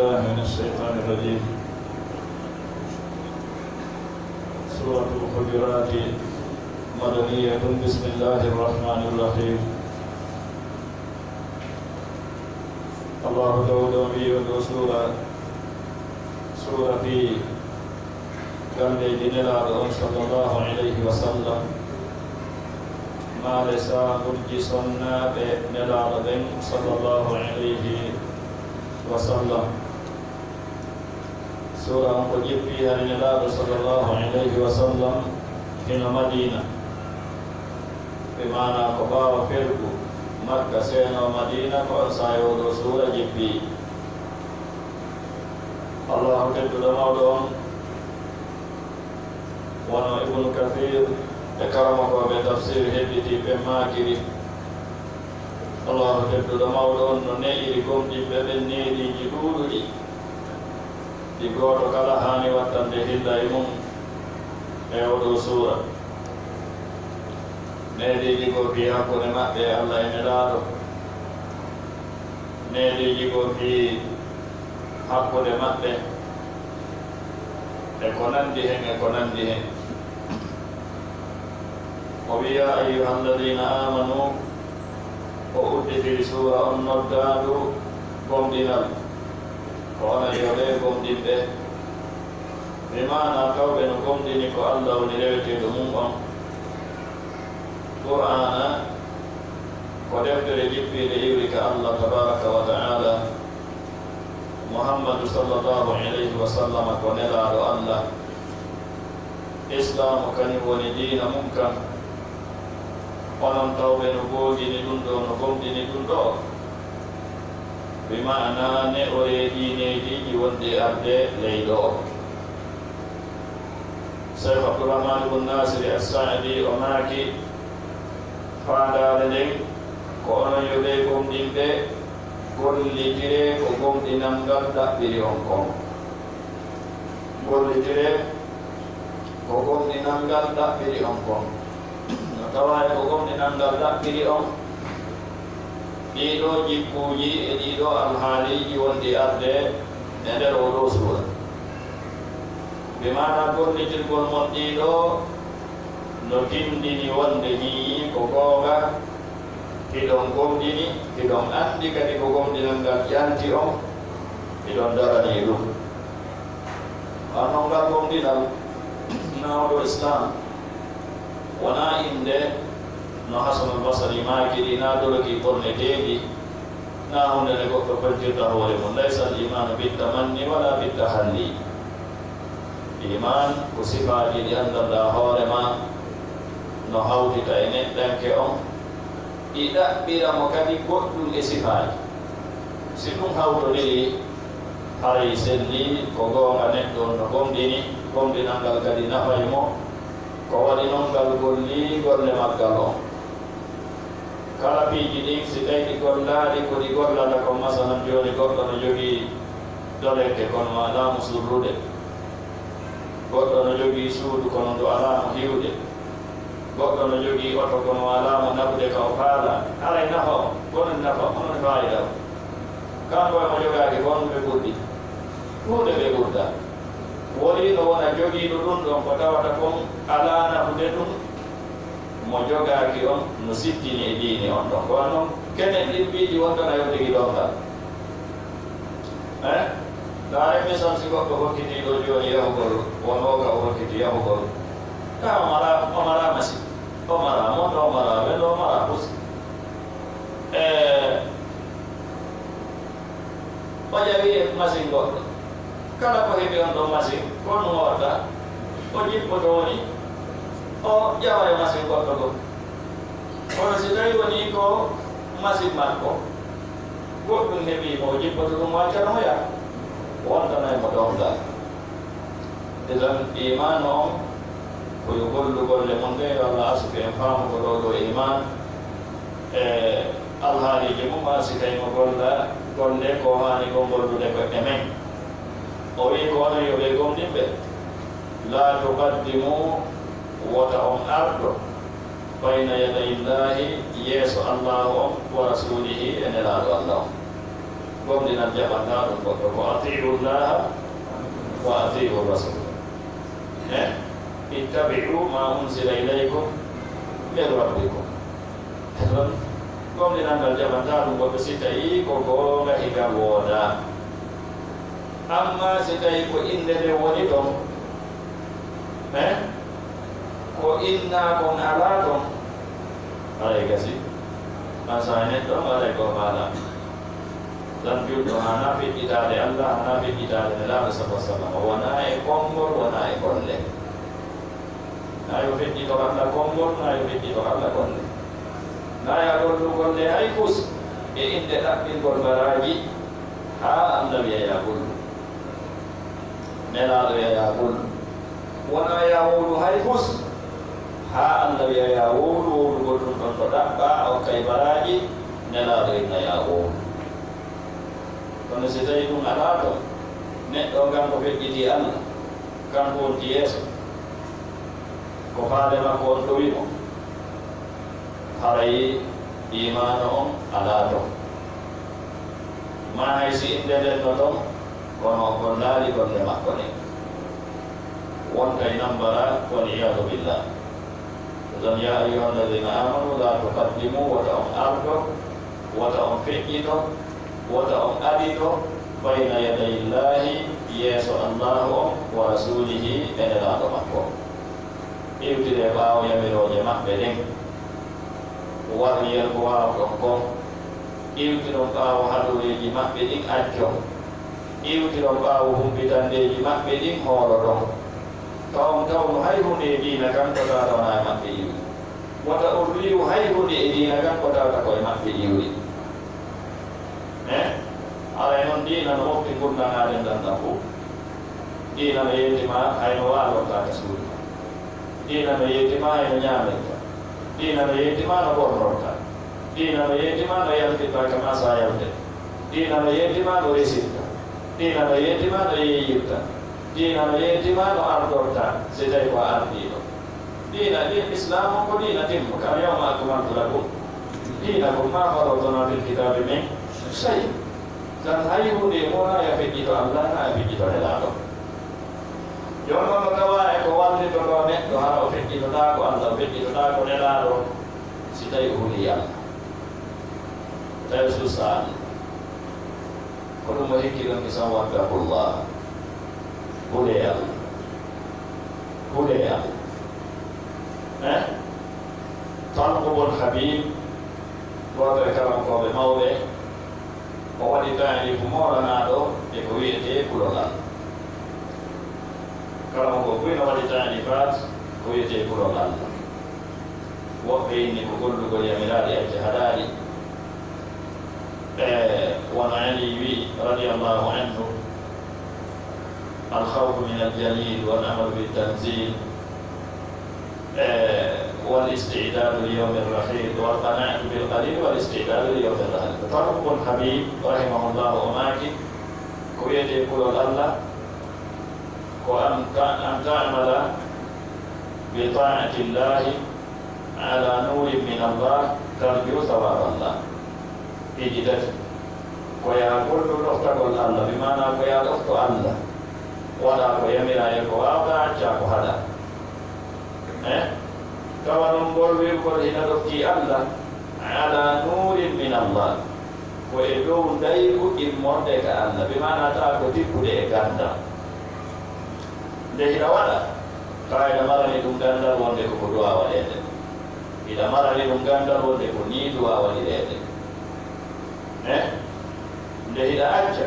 بالله من الشيطان الرجيم. سورة الحجرات مدنية. بسم الله الرحمن الرحيم. الله داود وبي سورة في قال لي صلى الله عليه وسلم ما لسا مرجسنا بنلال صلى الله عليه وسلم. سورة مجيب فيها لنلال صلى الله عليه وسلم في المدينة بمعنى قبا وفرق مكة سينا ومدينة وأسايو سورة جبي. الله كتب دماغهم وانا ابن كثير كرمك بتفسيره بتي بماكري. الله كتب دماغهم نيركم جببني دي جدودي di goto kala hani wattande hilla e mum e oɗo suura. Neɗiji ko fi hakkude maɓɓe Allah e nelaɗo, neɗiji ko fi hakkude maɓɓe e ko nandi hen e ko nandi hen. O wiya ayyuha alladina amanu o udditiri suura on noddaɗu gomɗinal kono yoɓe gomɗinɓe mi mana kawɓe no gomɗini ko Allah woni reweteɗo mum on. Qur'ana ko deftere jippiɗe iwri ka Allah tabaraka wa ta'ala. Muhammadu sallallahu alayhi wa sallam ko nelaɗo Allah. Islamu kañum woni diina mum kam. Onon tawɓe no googini ɗum ɗo no gomɗini ɗum ɗo bima'ana ne o diineji wonde arde leyɗo o. Cheikh Abdourahmane ibn Nasir as-Sa'di o maaki faandade nden ko onon yoɓe gomɗinɓe gollitire ko gomɗinal ngal ɗaɓɓiri on kon. Gollitire ko gomɗinal ngal ɗaɓɓiri on kon. No tawa ko gomɗinal ngal ɗaɓɓiri on ɗiɗo jikkuji e ɗiɗo alhaaliji wondi arde e nder oɗo suura. Bimana gollitirgol mon ɗiɗo no tindini wonde ñiyi ko goonga, hiɗon gomɗini, hiɗon andi kadi ko gomɗinal ngal ƴanti on, hiɗon darani ɗum. Annon ngal gomɗinal nawɗo Islam wona inde no Hasan al-Basri maakiri na doloki bonneteeɗi na hunde nde goɗɗo pentirta hoore mum. Laysa al-imanu bittamanni wala bittahalli. Iman ko sifaaji ɗi anndanɗa hoore ma no hawtita e neɗɗanke on, ɗi ɗaɓɓira mo kadi goɗɗum e sifaaji. Si ɗum hawtodiri haray selli ko goonga neɗɗo no gomɗini, gomɗinal ngal kadi nafay mo, ko waɗi noon ngal golli golle maggal on. Kala piiji ɗin si tawi ɗi gollaaɗi ko ɗi gollata ko masalan jooni goɗɗo no jogii doleke kono ma alaa mo surrude, goɗɗo no jogii suudu kono ndu alaa mo hiwde, goɗɗo no jogii oto kono alaa mo naɓude ka o faala. Haray nafa o gonon nafa onon fayida o. Kanko e mo jogaaki gonɗo ɓe ɓurɗi hunde ɓe ɓurda. Woliino wona jogiiɗo ɗum ɗon ko tawata kon alaa nafude ɗum mo jogaaki on no sittini e diini on ɗon. Kono noon kenen ɗiɓɓiiji wondona yewtigi ɗon ngal. Laare misal si goɗɗo hokkitiiɗo jooni yahugol wonooga o hokkiti yahugol ka o mara machine, o mara moto, o mara welo, o mara pus. O ƴawi e machine goɗɗo, kala ko heɓi on ɗon machine ko ɗum o watta, o jippoto woni o ƴawa e machine goɗɗo goo. Kono si tawi woni ko machine makko goɗɗum heɓi mo o jippoto ɗum waccano mo yaha wontana e mo ɗongal. Idan iman on koyo gollugolle mon nde yo Allah asuke en faamu ko ɗo ɗo iman e alhaaliji mum ha si tawi mo golla golle ko haani ko gollude koɗɗe men. O wi ko onon yoɓe gomɗinɓe la tuqaddimu wota on arɗo bayna yaday illahi yeeso allahu on wa rasulihi e nelaaɗo Allah on. قم لنا جبنا وأطيعوا الله وأطيعوا الرسول اتبعوا ما أنزل إليكم من ربكم قم لنا جبنا وبسيطي كوكو غيغا ودا أما سيطي كو إن لونيتم ko inna kon alatum ay kasi masane to mare ko bala dan biu to hana fi kita de Allah hana fi kita de Allah subhanahu wa ta'ala e kombor wana e kolle ayo fi kita Allah kombor ayo fi kita Allah kolle na ya gollu kolle ay kus e inde dakbil gol baraji ha annabi ya gollu nela ya gollu wana ya wulu hay kus ha annabi ya wulu gollu don to dabba o kay baraji nela na ya wulu kono si tawi ɗum alaa ɗon neɗɗo ngam ko feƴƴiti Allah kanko wonti yeeso ko faale makko on ɗowimo haray imano on alaa ɗon ma hay si inde nden no ɗon kono kon laali golle makko ni wontay nambara waliyadu billah ɗon ya ayuha alladina amanu la tuqaddimu wota on ardo wota on feƴƴito wota on adito bayna yaday illahi yeeso allahu wa rasulihi enelaaɗo makko iwtide ɓaawo yamiroje maɓɓe ɗen warriyel ko waaw ɗon kon iwtiɗon ɓaawo haɗoreji maɓɓe ɗin acco iwtiɗon ɓaawo humbitandeji maɓɓe ɗin hoolo ɗon kawon tawno hay hunde e diina kan ko tawata wona e maɓɓe iwri wota on riiw hay hunde e diina kan ko tawata koye maɓɓe iwri alay noon diina no mofti gurdanaɗen ɗanɗan fof diina no yeytima hayno waalortaka suudu ma diina no yeytima hayno ñaamenta diina no yeytima no ɓornorta diina no yeytima no yaltirta kama sa yalte diina no yeytima no resirta diina no yeytima no yeeyirta diina no yeytima no ardorta si tawi ko ardiɗo diina ɗin islam on ko diina timmo kam yawma akmaltu lakum dinakum ma faradna fil kitabi min shay tan hay hunde mona ya feƴƴito Allah na ya feƴƴito nelaɗo jonno no tawa e ko wallito ɗo neɗɗo hara o feƴƴitoɗa ko Allah o feƴƴitoɗa ko nelaɗo si tawi huli Allah tawi susa Allah ko ɗum o hikki ɗon kisan wattaqullah hule Allah hule Allah talqubul habib goto e karankoɓe mawɓe o waɗi taani ko moranaɗo e ko wiyete kulolal kala ko buyno waɗi taani pat ko wiyete kulolal woɓɓe inni ko gollugol yamiraɗi acce haɗaɗi wono ali wi radiallahu anhu alkhawfu min aljalil walamalu biltanzil والاستعداد ليوم الرحيل والقناعة بالقليل والاستعداد ليوم الرحيل طرق الحبيب رحمه الله وماكي كويت يقول الله وأن تعمل بطاعة الله على نور من الله ترجو ثواب الله إجدت ويا كل تقول الله بمعنى ويا تقول الله ولا ويمر يقوى أجاك هذا kawanon bol wirgol hina ɗofti Allah ala nurin min Allah ko e dow dayru immorde ka Allah ɓe manata ko tikkude e gandal nde hiɗa waɗa ka ina marani ɗum gandal wonde koko duwa waɗede ina marani ɗum gandal wonde ko ni duwa waɗiɗede nde hiɗa acca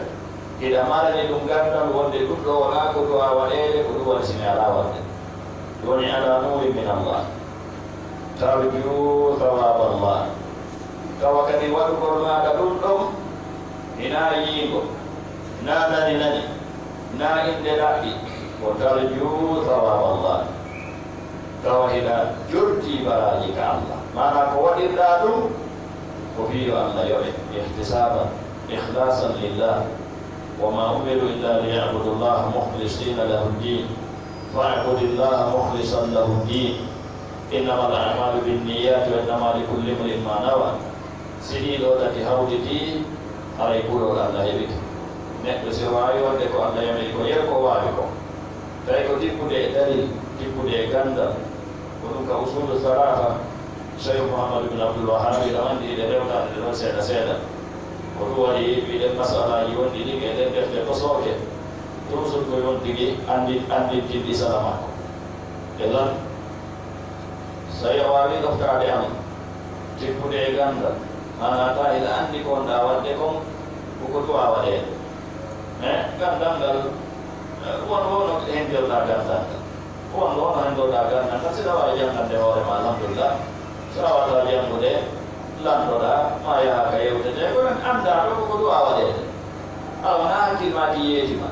hiɗa marani ɗum gandal wonde ɗum ɗo wona ko duwa waɗede ko ɗum waɗi simi ala waɗde woni ala nurin min Allah tarju thawab Allah tawa kadi waɗugol maɗa ɗum ɗon ina yiigo na nani na inde ɗaɓɓi ko tarju thawab Allah tawa hiɗa jorti baraji ka Allah mana ko waɗirɗa ɗum ko fiyo Allah yoɓe ihtisaban ikhlasan lillah wama umiru illa liyabudu llah mukhlisina lahu ddin fa'budu llah mukhlisan lahu ddin إنما الأعمال بالنيات وإنما لكل امرئ ما نوى سيدي لو تاتي هودتي alay kulol Allah heɓita neɗɗo so wawi wonde ko Allah yamiri ko yer ko wawi ko tawi ko tippude e dalil tippude e gandal ko ɗum ka usulu salafa cheikh mouhamadou bin abdoul wahabi rawandi ɗe rewtade ɗe ɗon seeɗa seeɗa ko ɗum waɗi wiɗen masalaji wonɗi ɗi e ɗen defte kosoke toujours ko wontigi andintinɗi sala makko e lan so a wawi ɗoftade am tippude e gandal mana ta ila andi kon ɗa wadde kon koko duwa waɗede gandal ngal won wono hen jolɗa gandal ngal won wono hen dolɗa gandal ngal siɗa wawi jangande hoorema alhamdulillah so a wata jangude landoɗa ma yahaka yewtete konen anda ɗo koko duwa waɗede alwona hakkilmaji yeetima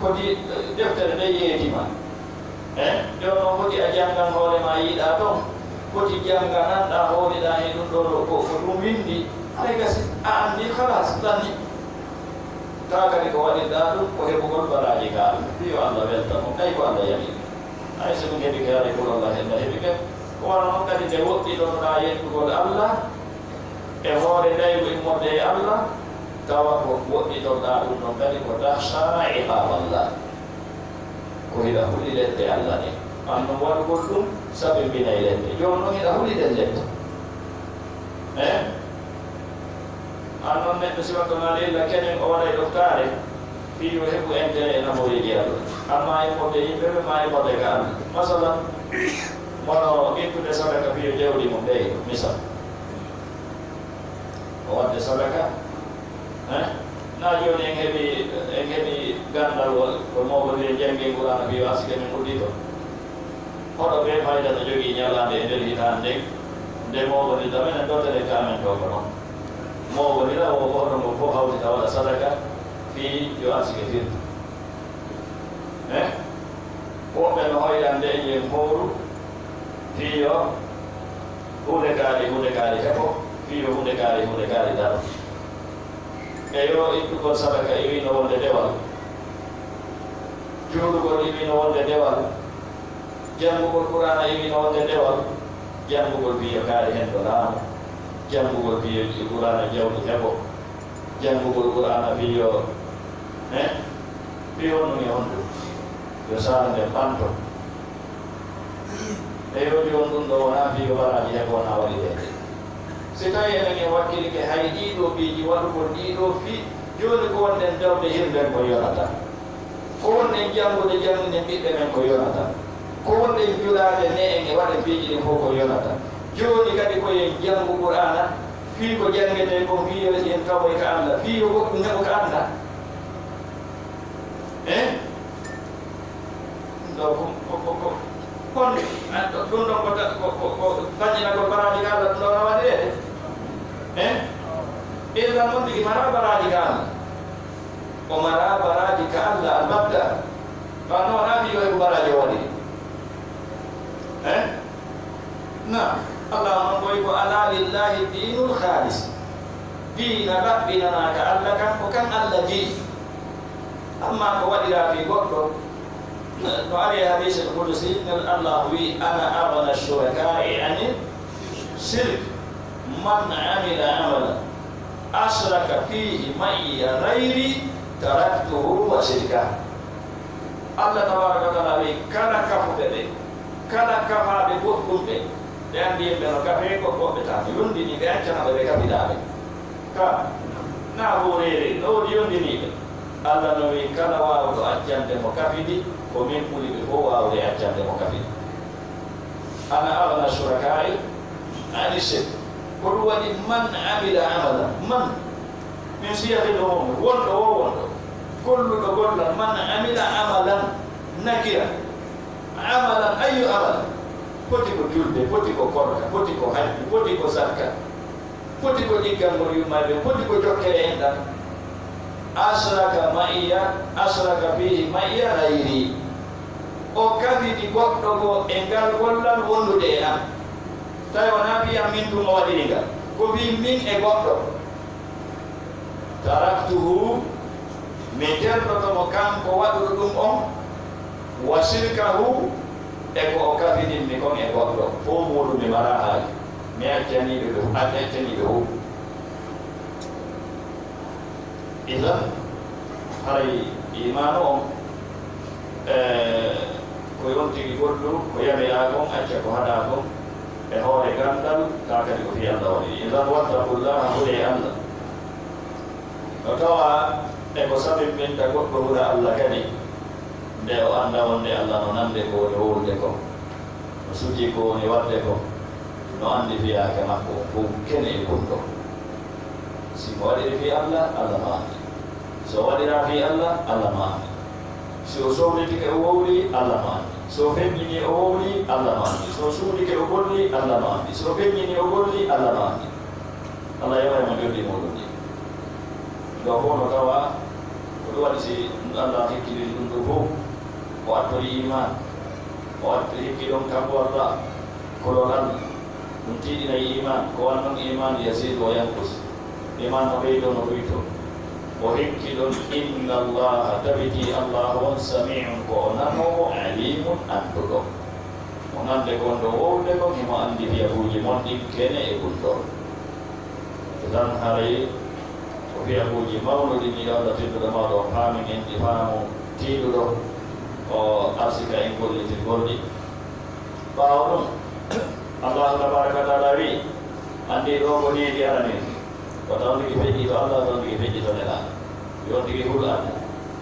kodi deftere nde yeetima jono kodi a jangan hoorema yiiɗa toon kodi jangananɗa hooriɗa e ɗum ɗo ko ɗum windi hay gasi a andi halas danni ta kadi ko waɗirɗa ɗum ko heɓugol baraji ka yo Allah welta mo kay ko Allah yamiri hay so ɗum heɓi ke haray pour Allah henna heɓi ke ko wano noon kadi nde woɗɗitotoɗa yettugol Allah e hoore ndaygo immorde e Allah tawa ko woɗɗitoɗa ɗum ɗon kadi ko tahsa iqaballah ko hiɗa huuli leɗɗe Allah ɗe an noon waɗugol ɗum sabimbina e leɗɗe joni noon hiɗa huuliɗen leɗɗe an noon neɗɗo siwatona lilla kenen o waɗa e ɗoftare fiyo heɓu intérêt e naforeji Allah amma immorde yimɓe ɓe ma immorde ka Allah masalan mono ittude sadaka fiyo jawɗi mum ɓey misal o wadde sadaka na joni en heɓi gandal ko mawɓe janggel Qur'ana fiyo asike men uɗɗi to hoɗo ɓe fayda no jogii ñalande e nder hitande nde mawɓonida minen dotere kamen to ko noon mawɓonida o hoɗo ngo fof hawtita waɗa sadaka fi yo asike firti woɓɓe no hoylande e yen howru fiyo hunde kaari heɓo fiyo hunde kaari daro e yo ittugol sadaka e wino wonde dewal juulugol e wino wonde dewal janngugol Qur'ana e wino wonde dewal janngugol fiyo kaari hen ɗo laamu janngugol fiyo Qur'ana jawdi heɓo janngugol Qur'ana fiyo fiyo num e honɗum yo saara nde ɓanto e yo joni ɗum ɗo wona fiyo baraji heɓo wona waɗi ɗede si tawi enen en wakkilike hay ɗiɗo ɓiiji waɗugol ɗiɗo fi joni ko wonɗen dawde hirden ko yonata ko wonɗen janngude jangude ɓiɓɓe men ko yonata ko wonɗen julade ne en e waɗa piiji ɗin fof ko yonata joni kadi koyen janngu Qur'ana fii ko janngete ko fiyo en tawoy ka Allah fiyo goɗɗum heɓo ka anda kon ɗum ɗon ko dañinagol baraji ka Allah ɗum ɗo rawa ɗeɗe ɓeydan noon tigi mara baraji ka Allah o mara baraji ka Allah albatta ɓa noona fiyo heɓo baraji o waɗi na Allah noon koy ko ala lillahi dinul khalis diina laɓɓinanaka Allah kan ko kan Allah jii amma ko waɗira fi goɗɗo no ari hadis al-qudsi Allah wi ana aghna ash-shuraka'i ani shirk man amila amalan ashraka fihi ma'iya ghairi taraktuhu wa shirka Allah tabaraka wa ta'ala wi kala kafuɓe ɓe kala kafaɓe goɗɗum ɓe ɓe andi yimɓe no kafe ko goɓɓetama yondini ɓe accanaɓe ɓe kafiɗaɓe ka na horere no woodi yondiniɓe Allah no wi kala wawɗo accande mo kafiɗi ko min ɓuri ɓe fof wawde accande mo kafiɗi ana aghna shuraka'i ani shirk ko ɗum waɗi man amila amala man min siyate ɗo wonɗo wonɗo o wonɗo golluɗo gollan man amila amalan nakira amalan ayu amal foti ko julde foti ko korka foti ko hajji foti ko zakka foti ko ɗiggangol yummaɓe foti ko jokkere en ɗan ashraka ma'iya ashraka fihi ma'iya gayri o kafiti goɗɗo go e ngal gollal wondude e an tawi wona mbiyam min tuma waɗiri ngal ko mbi min e goɗɗo taraktuhu mi ternotomo kanko waɗuɗo ɗum on wa shirkahu e ko o kafiɗinmi kon e goɗɗo fof muɗum mi mara haaji mi accaniɓe ɓe accaniɓe hu Idan hari imano ko yonti gollu ko yami agom acca ko hada agom e hore gandal kakadi ko fi Allah woni idan wattaqullaha huli Allah tawa e ko sabi min ta goddo hura Allah kadi de o anda wonde Allah no nande ko o wolde ko o suji ko ni wadde ko no andi fiya ke makko ko kene e gondo si mo wadi fi Allah Allah maani so wadi fi Allah Allah maani so sohliti ke o wowli Allah maani so feññini o wowli Allah maani so suudi ke o golli Allah maani so feññini o golli Allah maani Allah yawayma jolli moɗum ni ɗo hono tawa ko ɗum waɗi si Allah hikkili ɗum ɗo fof o attori iman o atti hikki ɗon kanko Allah kolol Allah ɗum tiiɗinayi iman ko wan noon iman yasidu o yankus iman no ɓeydo no ɓuyto o hikki ɗon inna allaha tabiti allah on samiun ko o nanowo alimun anduɗo o nande kon ɗo wowde kon himo andi fiyabuji mon ɗin kene e ɓullor to tan haray ko fiyabuji mawnuɗi ni allah tedduɗo mawɗo o paamin en ɗi faamu tiiɗuɗo o arsika en gollitir golɗi ɓaawo ɗum allah tabaraka wa taala wi andi ɗo ko niidi aranin ko tawndigi feƴƴi to Allah tawndigi feƴƴi to nelaɗo yontigi hul Allah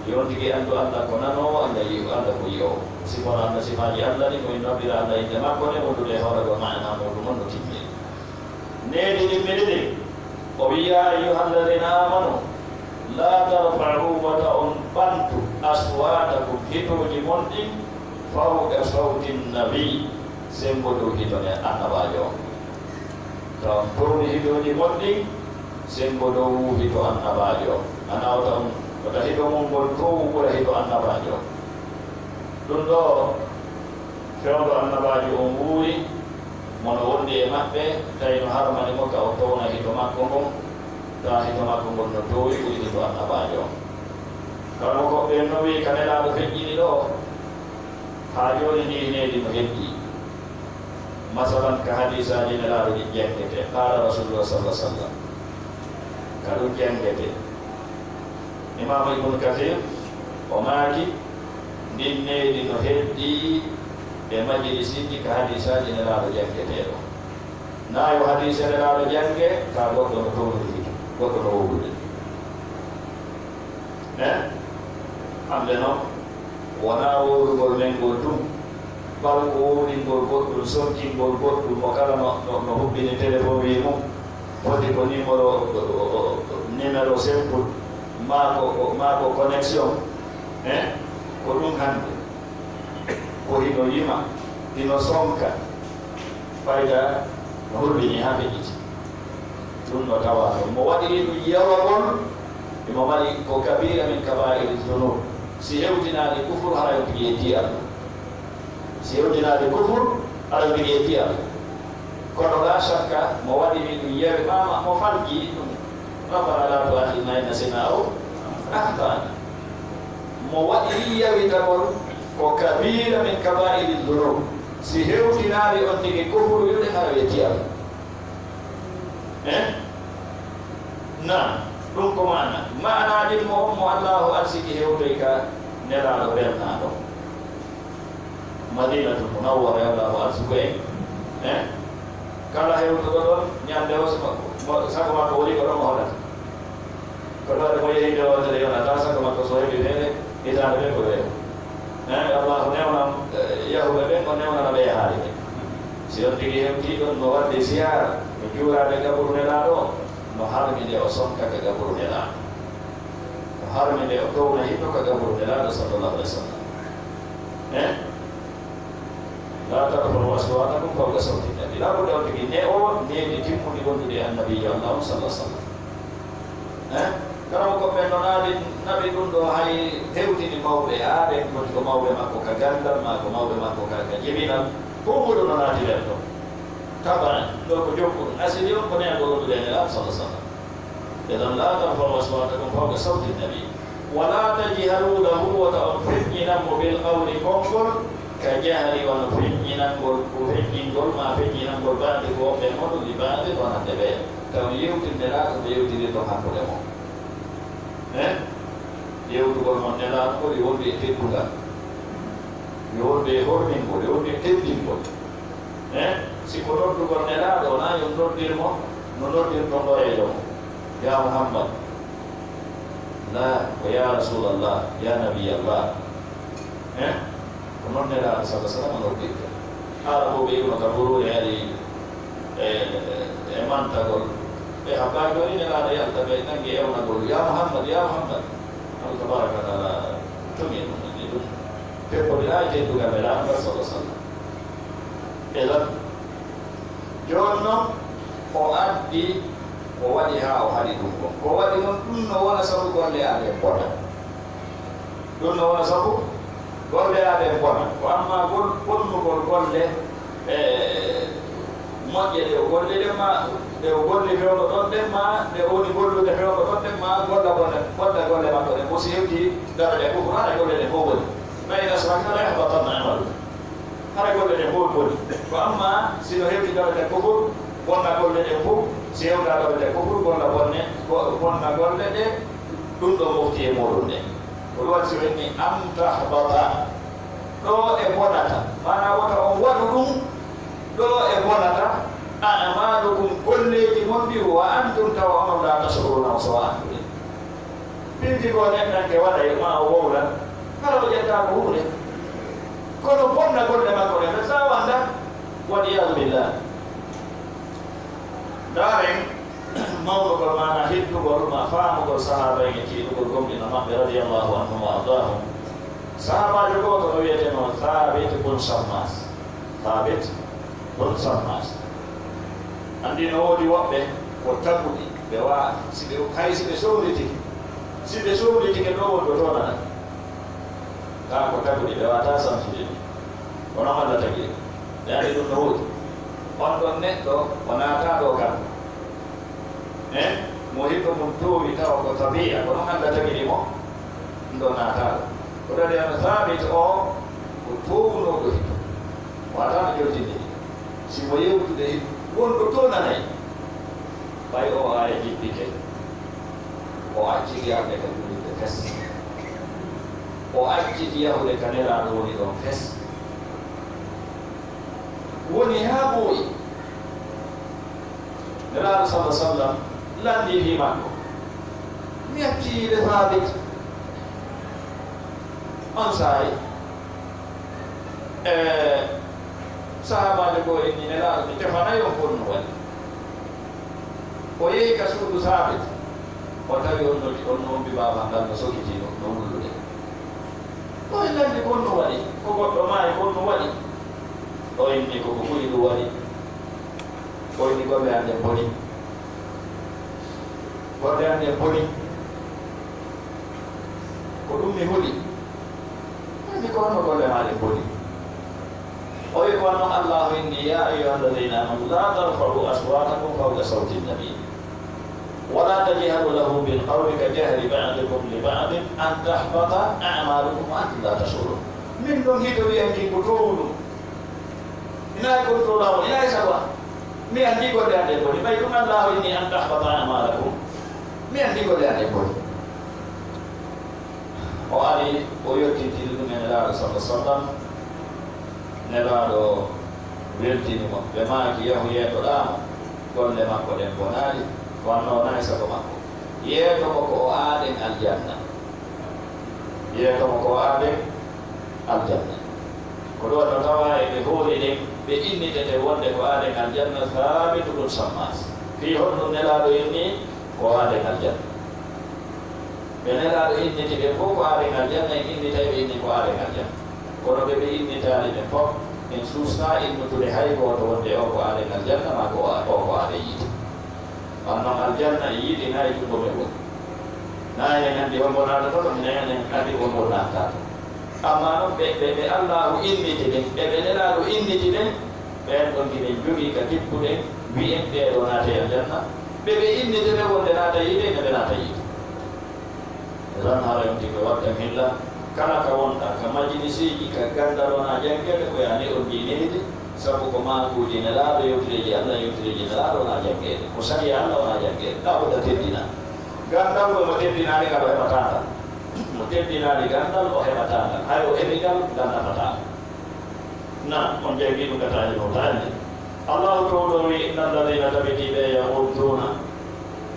yontigi andu Allah ko nanowo Allah yi'o Allah ko yi'o sifono Allah sifaji Allah ni koye nobbira Allah inde makko ne wondude hoore go mana muɗum on no timmini needi ɗimmiri ɗi o wi ya ayyuhalladina amanu la tarfa'u wata on ɓantu aswatakum hitoji mon ɗin fawqa sawti nabi sembo dow hitone annabajo taw towni hitoji mon ɗin sembo dow hito annabajo anawta on wata hito mum ngol fof ɓura hito annabajo ɗum ɗo fewdo annabajo on wuuri mono wondi e maɓɓe tawi no harmani mo ka o towna hito makko ngon ta hito makko ngon no towi ɓuri hito annabajo kano koɓɓe no wi ka nelaɗo feƴƴini ɗo ha joni ndi needi no heddi masalan ka hadisaji nelaɗo ɗi jengete qala rasulullah sallah sallam kaɗum jengete imam ibnu kathir o maaki ndin needi no heddi e majlisiji ka hadisaji nelaɗo jengeteɗo nayo hadise nelaɗo jenge ka goɗɗo no townude hito goɗɗo no wowlude hande noon wona wowlugol men ngol tum ɓal ko wowlingol goɗɗum sonkingol goɗɗum mo kala no huɓɓini téléphone wi mum foti ko numéro simple maako connexion ko ɗum hande ko hino yima hino sonka fayda no hulɓini ha feƴƴiti ɗum no tawa ɗum mo waɗiri ɗum yawagol imo mari ko kabira min kabairi zunub si hewtinaade kufur hara yo tigi yetti Allah si hewtinaade kufur hara yo tigi yetti Allah kono la shakka mo waɗiri ɗum yawi mama mo falji ɗum rabbana la tu'akhidhna in nasina aw akhtana mo waɗiri yawitagol ko kabira min kabairi zunub si hewtinaade on tigi kufur yuɗe hara yetti Allah na ɗum ko manaji mo allahu arsiki hewtoy ka nelaɗo ɓelnaɗo madinatul munawwara allahu arsuko en kala hewtoɗo ɗon ñande o sago makko woni ko ɗon mo hoɗata ko ɗoɗe mo yehi nde wotere yonata sago makko so heɓi feere hitande ɓen ko weeyo allahu newnam yahuɓe ɓen o newnana ɓe yahaali ɓe si on tigi hewti ɗon no wadde siyara no juurade gaburu nelaɗo no harmi nde o sonka ka gaburu nelaɗo no harmi nde o towna himɓe ka gaburu nelaɗo sallallahu alih w sallam la tarfa'u aswatakum fawqa sawti nabi laɓude on tigi ne o needi timmuɗi wondude annabijo allah sallah sallam kala ko ɓen no naɓi ɗum ɗo hay hewtini mawɓe aaɗen goti ko mawɓe makko ka gandal ma ko mawɓe makko ka jibinal fomuɗo no naati ɓen ɗo taban ɗo ko jokkuɗum asiri on ko neego wondude nelaɗo sallah sallam idan la tarfa'u aswatakum fawqa sawti nabi wala tajharu lahu wata on feƴƴinanmo bil qawli konngol ka jahri wano feƴƴinangol ko feƴƴingol ma feƴƴinangol baɗe ko woɓɓe moɗo li baɗe wonande ɓee taw yewtinderaɗo ɓe yewtirirɗo hakkude mo yewtugol mon nelaɗo ko yo wonde e teddugal yo wonde e hormingol yo wonde e teddingol siko noddugol nelaɗo wona yo noddirmo no noddirɗon ɗorejo mo ya Muhammad la ko ya Rasulallah ya Nabiyallah ko noon nelaɗo sallah sallam noddirta haala ko ɓe ɗuma ka ɓururi ari e mantagol ɓe habbaki woni nelaɗo yalta ɓe nangi ewnagol ya Muhammad ya Muhammad Allah tabaraka wa taala tumi ɗum ni ɗum peppode ha teddugal nelaɗo ngal sallah sallam elan joni noon o addi o waɗi ha o haɗi ɗum ɗon ko waɗi noon ɗum no wona sabu golle aɗen bona ɗum no wona sabu golle aɗen bona ko amma bonnugol golle moƴƴe ɗe o golle ɗe ma ɗe o golli fewɗo ɗon ɗen ma ɗe woni gollude fewɗo ɗon ɗen ma golla golle golle makko ɗe bo si hewti daraja kufur haɗa golle ɗe fof woni fayin asrakta la yahbatanna amalu haɗa golle ɗe fof woni ko amma sino hewti daraja kufur bonna golle ɗe fof si hewta daraja kufur golla bonna golle ɗe ɗum ɗo mofti e moɗon ɗe ko ɗum waɗi si wenni am tahbata ɗo e bonata mana wota on waɗu ɗum ɗo e bonata a'malukum golleji mon ɗi wa antum tawa onon la tashuruna o sowa andude pintigo neɗɗanke waɗa ma o wowlan kala o ƴetta ko hunde kono bonna golle makko ɗe nde sa wanda waliyadu billah daren mawɗugol mana hiddugol ma faamugol sahaba en e kiiɗugol gomɗina maɓɓe radiyallahu anhum wa ardahum sahabajo goto no wiyeteno Thabit bun Shammas Thabit bun Shammas andi no woodi woɓɓe ko tabbuɗi ɓe wa hay si ɓe sohlitike ɗo wonɗo tonana ka ko tabbuɗi ɓe wata samsude wono Allah tagi ɓe andi ɗum no woodi on ɗon neɗɗo o naata ɗo kam mo hikko mum towi tawa ko tabi'a kono Allah tagiri mo ɗo naataɗo ko ɗaɗi ano Thabit o ko townoɗo hikko watano jewtinde simo yewtude hikko wonɗo to nanayi ɓay o aya jippike o acciti arde ka julinde fes o acciti yahude ka nelaɗo woni ɗon fes woni ha ɓooyi nelaɗo sallah sallam landi fi makko mi acciide Thabit on saayi sahabajo goo en ni nelaɗo mi tefanayi on fonno waɗi o yehi ka suudu Thabit o tawi on noon bibaba ngal no sokitino no wullude o en landi kon no waɗi ko goɗɗo maayi kon no waɗi o inni koko ɓuri ɗum waɗi o inni golle ande boni golle ande boni ko ɗum mi huuli andi ko honno golle maɗe boni o wi ko noon Allahu inni ya ayyuha alladina amanu la tarfa'u aswatakum fawqa sawti an-nabi ولا تجهروا له بالقول كجهر بعضكم لبعض أن تحبط أعمالكم وأنتم لا تشعرون من دون هيتو يمكن كتول إنا كنتم له إنا يسوى مي أنتي قد يقول بيتم الله إني أن تحبط أعمالكم مي أنتي قد يقول وعلي ويرتي تلك من الله صلى الله عليه وسلم نلالو ويرتي بما كي يهوي يتلام قل لما قد ينبونالي wanno nai sako makko yeetomo ko o aaɗen aljanna yeetomo ko o aaɗen aljanna ko ɗo no tawa e ɓe hooli ɗen ɓe innitete wonde ko aaɗen aljanna Thabit bun Shammas fi honɗum nelaɗo inni ko aaɗen aljanna ɓe nelaɗo inniti ɓe fof ko aaɗen aljanna en innitay ɓe inni ko aaɗen aljanna kono ɓe ɓe innitali ɓe fof en suusna innutude hay goto wonde o ko aaɗen aljanna ma ko aaɗen yiite annon aljanna e yiɗi nayi jungo men woni nayi en andi wonmo naata to minen en andi wonmo naatata amma noon ɓe Allahu inniti ɗen eɓe nelaɗo inniti ɗen ɓen ɗon kiɗen jogii ka tippuɗen wiyen ɓeeɗo naata e aljanna ɓeɓe inniti ɓe wonde naata yiide ene ɓe naata yiide ran hara yonti ko wadden hilla kala ka wonɗa ka majlisiji ka gandaɗona janguede ko yani on jinede sabu ko maakuji nelaɗo yewtireji Allah yewtireji nelaɗo wona janguede ko sariya Allah wona janguede ɗaɓoɗa teddina gandal ko mo dinari ka ba patata mo dinari gandal o patata hay o illegal gandal patata na on jagi ko kata no tani Allah ta'ala wi inna alladhina tabiti yaquluna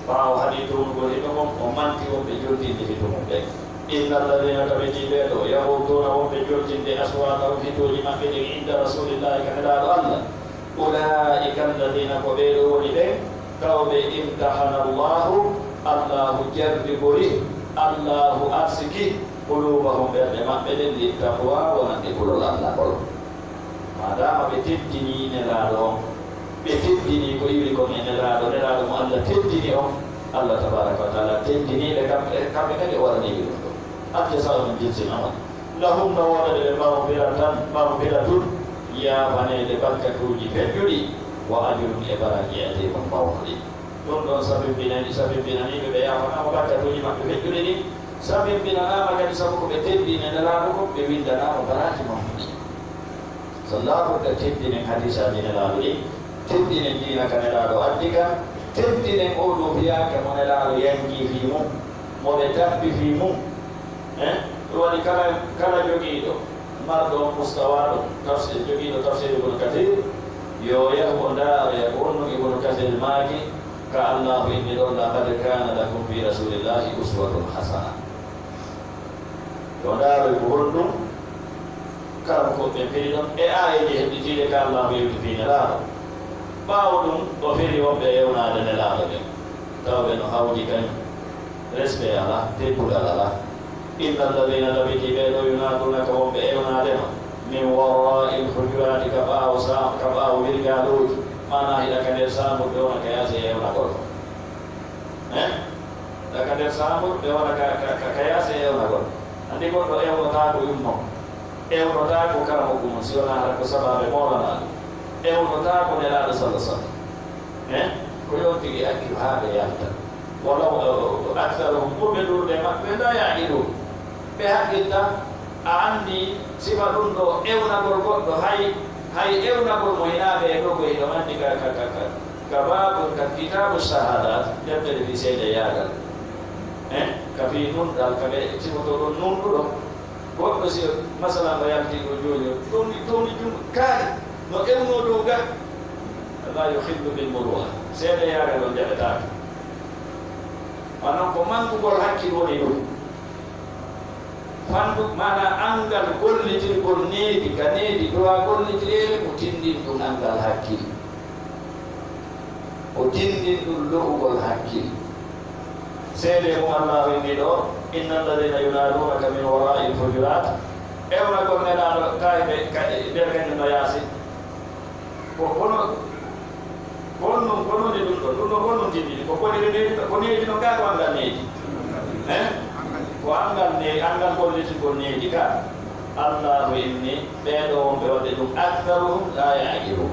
fa hadithun ko hito mo manti o be joti de hito mo be inna alladhina tabiti yaquluna wa be joti de aswata hito lima ke inda rasulillah kana Allah ulaika alladhina qabilu ide kawbe imtahana Allah jarriburi Allah asiki qulubahum bi ma'badin li taqwa wa nanti qululan nakol madama be teddini nelado be teddini ko yiri ko nelado mo Allah teddini on Allah tabaraka wa taala teddini le kam kadi warani bi do akya sa min jinsi ma lahum nawada maghfiratun ya bane de barakatuji fedudi wa ajrun ibaraji ade mon bawli don sabe binani be ya fana barakatuji ma fedudi ni sabe binana ma kadi sabu ko be teddini nelado ko be windana mo baraki mo sallallahu alaihi wasallam hadis adina lalu tendine dina kanela do adika tendine odo biya ka monela yangi fimu mo be tabbi fimu wali kala jogi do mardo mustawado tafsir jogi do tafsir ibn kathir yo ya honda ya onu ibn kathir magi ka Allah inni laqad kana lakum fi rasulillahi uswatun hasanah honda ibn karam ko be peridon e ay je heddi jile ka Allah be yuti nela bawdum do feri wonbe yewna de nela be tawbe no hawdi kan respe ala te budala inna alladhina lam yatibu yunaduna ka wonbe yewna de min wara'il hujurati ka ba'u birgalut mana ila kan samu do na kayase yewna gol da kan samu do na kayase yewna gol andi ko do yewna ta ko yummo nota ko kala ko monsiona har ko sababe molana nota ko nela sallallahu ko yoti akil hada yata wala aktharuhum mu'minun bima la ya'ilu be hakita andi sifadun do gol goddo hay gol mo ina be do ko do mandi ka babu ka kitabu shahadat yabda bi sayda yagal kafi nun dal kabe sifado nun do goddo si masala bayati ko jojo toni jum kali no elno do ga la yuhibbu bil murwa sede yaare do jabata anan ko manku gol hakki woni do fandu mana angal gollitir gol needi kanedi do gollitir ko tindin dum angal hakki o tindin dum do gol hakki sede mo Allah wendi do inna alladhina yunadunaka min wara'il hujurat ewna ko nela kaybe bergen no yasi ko kono de dum do kono tindi ko ne no ka ko anga needi ko angal ko le ko needi ka Allah inni bedo on be wade dum aktharuhum la ya'ilu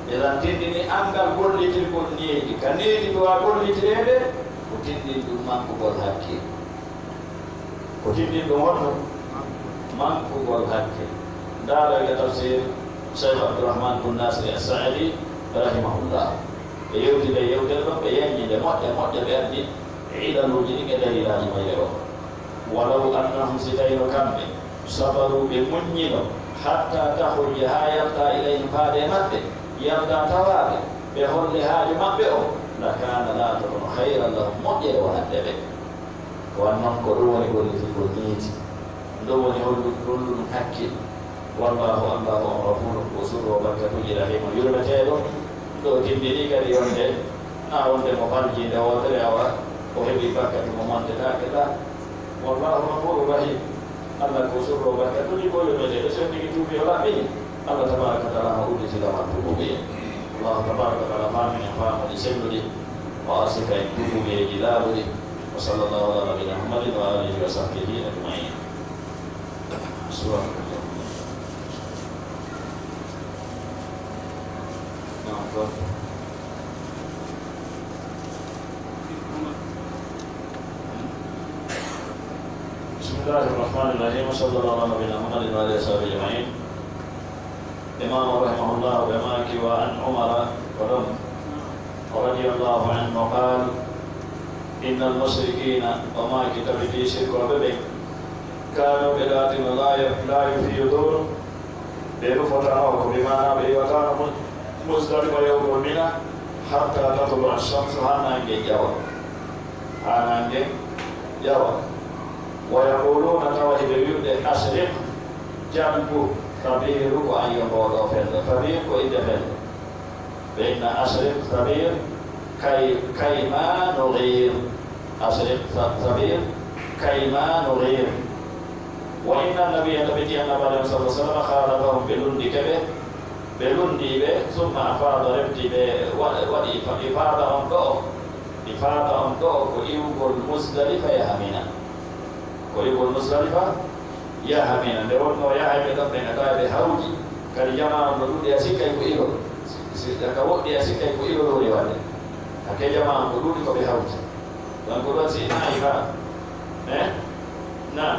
idan tindi ni angal gollitir ko needi ka needi do gollitirede ko tindi dum manko gol hakki ko tindi dum hoto manko gol hakki dara ga tafsir Syekh Abdurrahman bin Nasir As-Sa'di rahimahullah yewti do be yanni de modde be addi ida no jini ke dalila ni mayro walau annahum sitayro kambe sabaru be munyino hatta tahurja hayata ilayhim hade mabbe yamda tawabe be holle haade mabbe o la kana la takun khayran lahum modde wa hadbe wannan ko do woni golli fi ko niiti do woni hollu hakki wallahu ghafurur rasul wa barakatuhu rahim yurbatedo do timbini kadi wonde na wonde mo falji de wotere awa o hebi bakkati mo monte ta kala wallahu ghafurur rahim Allah ko suru wa barakatuhu ko yurbatedo so ni tubi wala bi Allah tabaraka taala ma udi sila ma tubi Allah tabaraka taala ma min fa di sebudi wa asika tubi ilahudi wa sallallahu ala nabiyina Muhammadin wa alihi wa sahbihi ajma'in subhanallah. Bismillahirrahmanirrahim. Sallallahu ala nabiyina Muhammadin wa alihi wa sahbihi ajma'in. Imam rahimahullah wa maki wa an Umar radhiyallahu anhu qala إن المشركين وما كتب في شرك وببك كانوا بذات لا يفيدون بيرفضناه بما بيوتان مزدلفة يوم المنى حتى تطلع الشمس هانانجي جوا ويقولون توهب يبدأ أشرق جنبه خبير وأن يقول خبير وإذا فل فإن أشرق خبير كيما نغير أشرق خبير كيما نغير وإن النبي تبتي أن النبي صلى الله عليه وسلم خالفهم بلندي كبه بلندي به ثم أفاض ربتي به إفاضة أمكو كيوب المزدلفة يهمنا كيوب المزدلفة يهمنا لأنه يهمنا بين كاي بهوجي كالجماعة مدود يسيك يكويلو كوقت يسيك يكويلو دوري واحد كالجماعة مدود كبهوجي وانقولوا سينا إفا نعم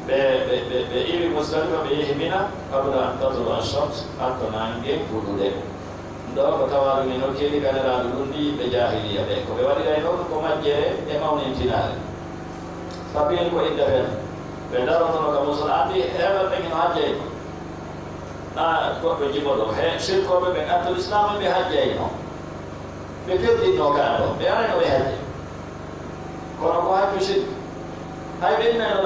بإيب المزدلفة بيهمنا قبل أن تطلع الشمس حتى نانجي مدود ndo katawaru ni no keli kana la dundi be jahiliya be ko be wadi ay non ko majjere e mawni tinare sabiyen ko inderen be daro no ka musalati e ba be ngin hajje na ko be jibodo he shir ko be atul islam be hajje no be teddi no ka do be ay no be hajje kono ko hajje shir hay be na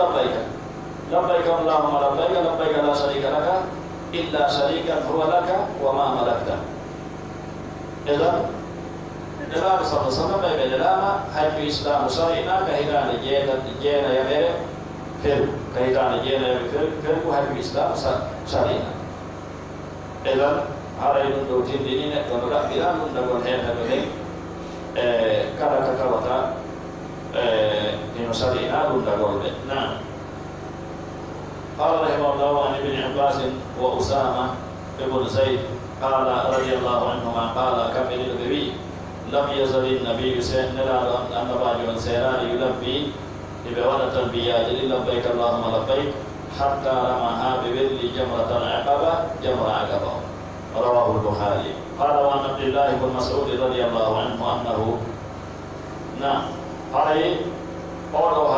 labbaik allahumma labbaik la sharika laka illa sharikan huwa laka wa ma malakta إذا النبي صلى الله عليه وسلم بينما هل في إسلام شرعنا كهيران جينا يمر فيل كهيران جينا يمر فيل وهل في إسلام شرعنا إذا هذا يندوتين ديننا ونرى بيان ونقول هذا بلين كذا كذا إنه شرعنا ونقول نعم قال رحمه الله عن ابن عباس وأسامة ابن زيد قال رضي الله عنهما قال كمل النبي لم يزل النبي سيدنا النبي سيران يلبي ببوانا تلبيات لبيك اللهم لبيك حتى رماها ببذل جمرة العقبة جمرة عقبة رواه البخاري قال وعن عبد الله بن مسعود رضي الله عنه أنه نعم هذه أول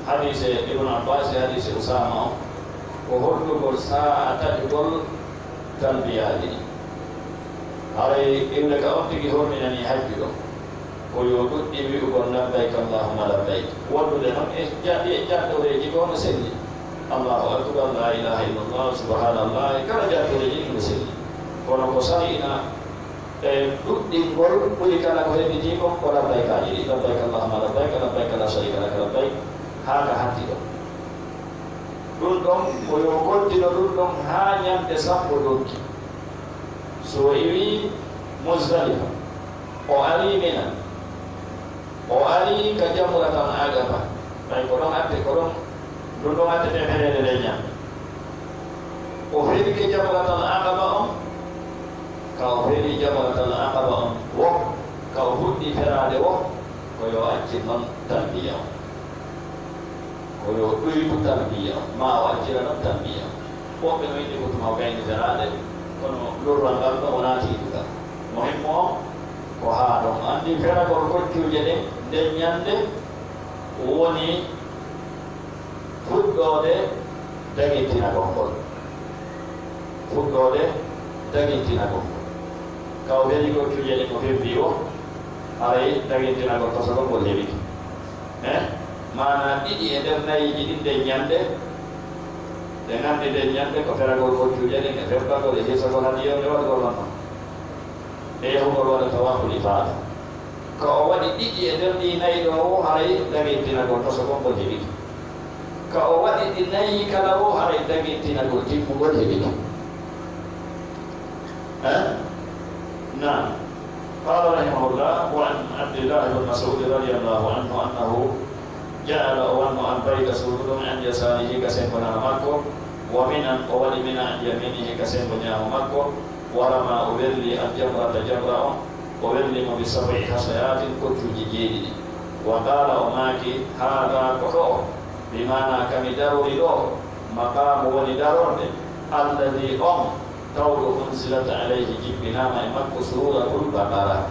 حديث ابن عباس حديث أسامة وهو يقول ساعة تقول تلبيات هاي إن لك أنتي هون من أني حجّه ويقول إبي يقول لبيك اللهم لبيك وقل لهم جاء وريجيكم مسلي الله أكبر لا إله إلا الله سبحان الله كما جاء وريجيكم مسلي ونقول صلينا دين قول ويكان أقول بيجيكم ولبيك أجري لبيك اللهم لبيك لا شريك لك لبيك هذا حتى dundong ويقول dundong hanya desam bodonki so iwi Muzdalifah o ali Mina o ali ka jamratan agaba bay ko dundong ate temere de nya o hedi ke jamratan agaba ka o hedi jamratan agaba wo ka o huddi ferade wo ko yo acci non talbiya ko yo ɗoytu talbiya ma o accira non talbiya woɓɓe no yiɗi kotuma gayni ferade kono lorral ngal ɗo wona tiiɗuɗa muhimmo ko haa ɗon andi feragol koccuje ɗe nden ñande woni fuɗɗode dagintinagol ngol kaw heeƴi koccuje ɗe ko hebbi o haray dagintinagol kosogol ngol heɓiki mana ɗiɗi e nder nayiji ɗin nde ñande ɗe ngandi nde ñande ko feragol koccuje ɗen e febbagol e hisagol hadi yewde waɗgol non noon e yahugol waɗa tawaful ifada ko o waɗi ɗiɗi e nder ɗi nayi ɗo o haray dagintinagol kosogol ngol heɓiki ka o waɗi ɗi nayi kala o haray dagintinagol timmugol heɓiki نعم قال رحمه الله وعن عبد الله بن مسعود رضي الله عنه أنه جعل أوان البيت سجود عن يساره كسين بنا مكة ومن أول من عن يمينه كسين بنا مكة ورمى أبرلي الجمرة جمرة أبرلم بسبع حصيات كتو جيجيني وقال أماكي هذا كفو بمعنى كمدار له مقام وندار الذي قول أنزلت عليه جبنا ما مكة سورة البقرة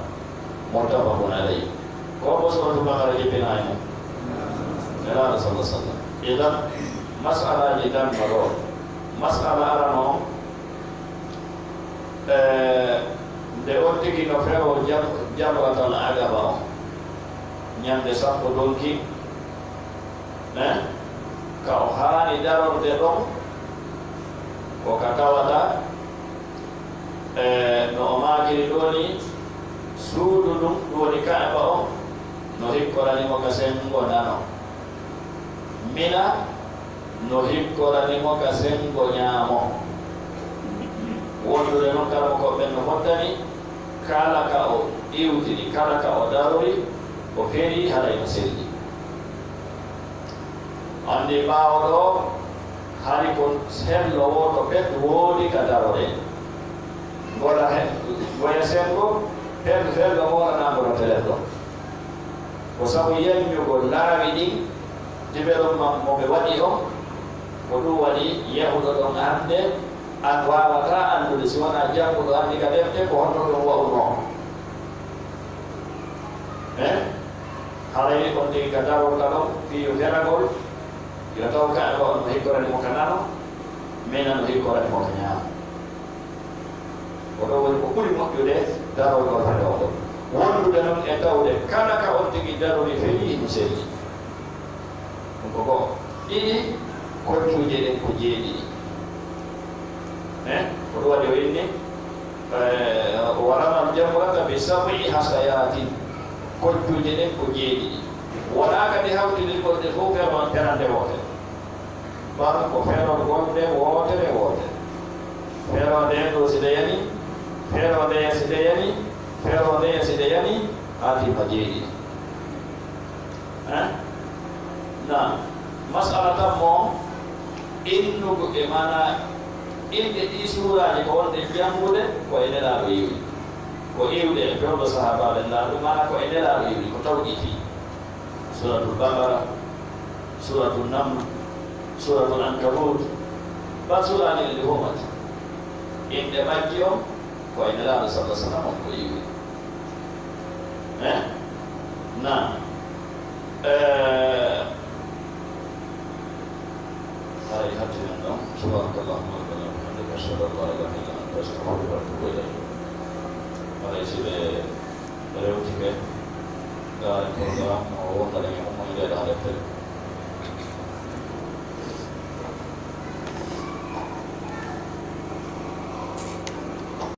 متفق عليه ko sura Al-Baqarah jipinayo ela sallallahu alaihi wasallam idan mas'ala jidan baro mas'ala arano de ottiki no fewo jabratal agaba ñande sappo donki ka o haani darorde ɗon ko ka tawata no o maakiri ɗoni suudu ɗum ɗoni kaaba o no hikkoranimo ka sengo nano mina no hikkoranimo ka sengo ñaamo wondude noon kala ko ɓen no hottani kala ka o iwtini kala ka o darori o feeri haɗay no selli andi ɓaawo ɗo hari ko hello woto ɓet woodi ka darore goɗa hen goya sengo ɓen fello moranagoro telen ɗo ko sabu yeññugol laawi ɗin diɓeɗon moɓe waɗi o ko ɗum waɗi yahuɗo ɗon ande an wawata andude si wona jannguɗo andi ka defte ko honno ɗum wawno haray on tigi ka darol ka ɗon fiyo feragol yo taw kaɓe on no hikkoranimo ka nano mina no hikkoranimo ka ñaama ko ɗo woni ko ɓuri moƴƴude darolgol hade o ɗon wondude noon e tawde kala ka on tigi darori feewi no selli ɗum ko goo ɗiɗi koccuje ɗen ko jeeɗiɗi ko ɗum waɗi o inni waramal jamrata bi sabi hasayatin koccuje ɗen ko jeeɗiɗi wona kadi hawtidirgolɗe fof feeron terande wootere ɓan ko feerol gonɗe wootere wootere feerode ɗo side yani feerode side yani feerode side yani hatima jeeɗiɗi na masala tan mo innugo e mana inde ɗi suuraji ko wonɗe jangude ko e nelaɗo yiwi ko iwde e pewɗo sahabaɓe nda ɗum mana ko e nelaɗo yiwi ko tawɗi fi suratul Baqara suratul Naml suratul Ankabut ba suraji ɗi homati inde majji o ko e nelaɗo sallah sallam on ko yiwi na hay hattinen ɗon subhanakallahumma rabbana wa bihamdika ashhadu an la ilaha illa anta astaghfiruka wa atubu ilayk alay siɓe rewtike garen programme o wondane ummoydeɗa deftere